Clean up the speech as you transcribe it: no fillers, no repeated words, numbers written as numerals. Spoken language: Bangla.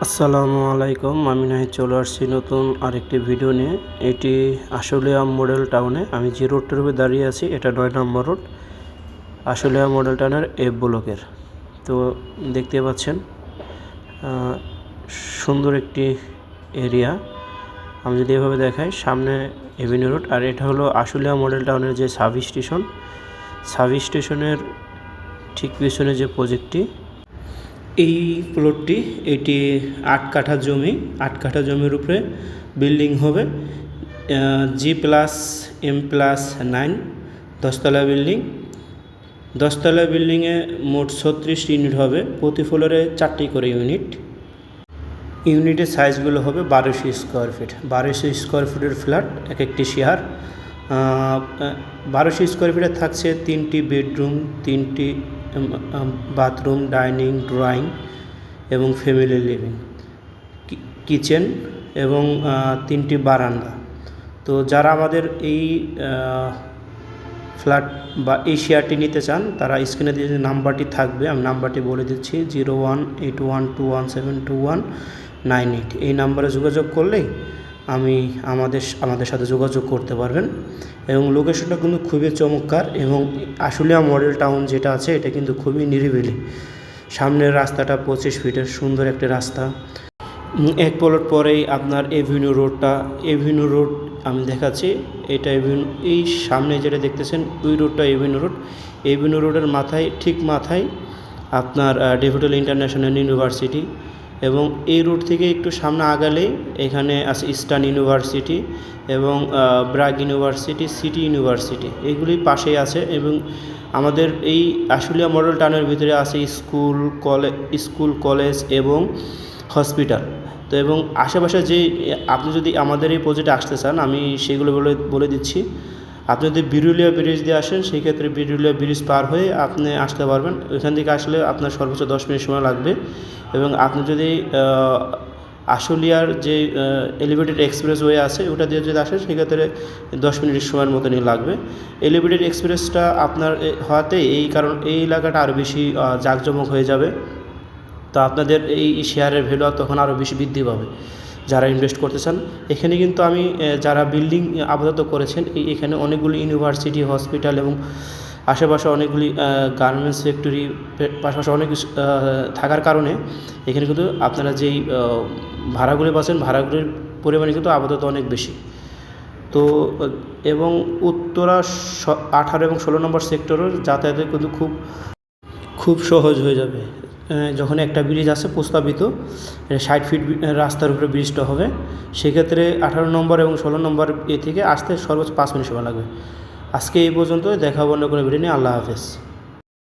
আসসালামু আলাইকুম, আমি নাহিদ চলে আসছি নতুন আরেকটি ভিডিও নিয়ে। এটি আশুলিয়া মডেল টাউনে। আমি যে রোডটার উপরে দাঁড়িয়ে আছি এটা 9 নম্বর রোড, আশুলিয়া মডেল টাউনের এফ ব্লকের। তো দেখতে পাচ্ছেন সুন্দর একটি এরিয়া। আমি যদি এভাবে দেখাই, সামনে এভিনিউ রোড, আর এটা হলো আশুলিয়া মডেল টাউনের যে সাব স্টেশনের ঠিক পিছনে যে প্রজেক্টটি, এই প্লটটি, এটি 8 কাঠা জমি। 8 কাঠা জমির উপরে বিল্ডিং হবে G+M+9, 10তলা বিল্ডিং। 10তলা বিল্ডিংয়ে মোট 36 ইউনিট হবে, প্রতি ফ্লোরে 4টি করে ইউনিটের সাইজগুলো হবে 1200 স্কোয়ার ফিট। 1200 স্কোয়ার ফিটের ফ্ল্যাট, এক একটি শেয়ার। 1200 স্কোয়ার ফিটে থাকছে 3টি বেডরুম, 3টি বাথরুম, ডাইনিং, ড্রয়িং এবং ফ্যামিলি লিভিং, কিচেন এবং 3টি বারান্দা। তো যারা আমাদের এই ফ্ল্যাট বা এই শেয়ারটি নিতে চান, তারা স্ক্রিনে যে নাম্বারটি থাকবে, আমি নাম্বারটি বলে দিচ্ছি, 0181217219। এই নাম্বারে যোগাযোগ করলেই আমাদের সাথে যোগাযোগ করতে পারবেন। এবং লোকেশনটা কিন্তু খুবই চমৎকার, এবং আশুলিয়া মডেল টাউন যেটা আছে এটা কিন্তু খুবই নিরিবিলি। সামনের রাস্তাটা 25 ফিটের সুন্দর একটি রাস্তা। এক প্লট পরেই আপনার এভিনিউ রোড আমি দেখাচ্ছি। এটা এই সামনে যেটা দেখতেছেন ওই রোডটা এভিনিউ রোডের ঠিক মাথায় আপনার ডেভিডল ইন্টারন্যাশনাল ইউনিভার্সিটি, এবং এই রোড থেকে একটু সামনে আগালেই এখানে আছে ইস্টার্ন ইউনিভার্সিটি এবং ব্রাগ ইউনিভার্সিটি, সিটি ইউনিভার্সিটি, এগুলি পাশেই আছে। এবং আমাদের এই আশুলিয়া মডেল টাউনের ভিতরে আছে স্কুল, কলেজ এবং হসপিটাল। তো এবং আশেপাশে যে আপনি যদি আমাদের এই প্রজেক্টে আসতে চান, আমি সেগুলো বলে দিচ্ছি। আপনি যদি বিরুলিয়া ব্রিজ দিয়ে আসেন, সেই ক্ষেত্রে বিরুলিয়া ব্রিজ পার হয়ে আপনি আসতে পারবেন। ওইখান থেকে আসলে আপনার সর্বোচ্চ 10 মিনিট সময় লাগবে। এবং আপনি যদি আশুলিয়ার যে এলিভেটেড এক্সপ্রেসওয়ে আছে ওটা দিয়ে যদি আসেন, সেক্ষেত্রে 10 মিনিটের সময়ের মতনই লাগবে। এলিভেটেড এক্সপ্রেসটা আপনার হওয়াতে এই এলাকাটা আরও বেশি জাঁকজমক হয়ে যাবে। তো আপনাদের এই শেয়ারের ভ্যালু তখন আরও বেশি বৃদ্ধি পাবে যারা ইনভেস্ট করতে চান। এখানে কিন্তু আমি যারা বিল্ডিং আপাতত করেছেন, এখানে অনেকগুলি ইউনিভার্সিটি, হসপিটাল এবং আশেপাশে অনেকগুলি গার্মেন্টস ফ্যাক্টরি, পাশাপাশি অনেক থাকার কারণে এখানে কিন্তু আপনারা যেই ভাড়াগুলি পাচ্ছেন, ভাড়াগুলির পরিমাণ কিন্তু আপাতত অনেক বেশি। তো এবং উত্তরা 18 এবং 16 নম্বর সেক্টরের যাতায়াতে কিন্তু খুব সহজ হয়ে যাবে। যখন একটা ব্রিজ আছে প্রস্তাবিত 60 ফিট রাস্তার উপরে ব্রিজটা হবে, সেক্ষেত্রে 18 নম্বর এবং 16 নম্বর থেকে আসতে সর্বোচ্চ 5 মিনিট সময় লাগবে। আজকে এই পর্যন্ত, দেখা হবে অন্য কোনো ভিডিও নিয়ে। আল্লাহ হাফেজ।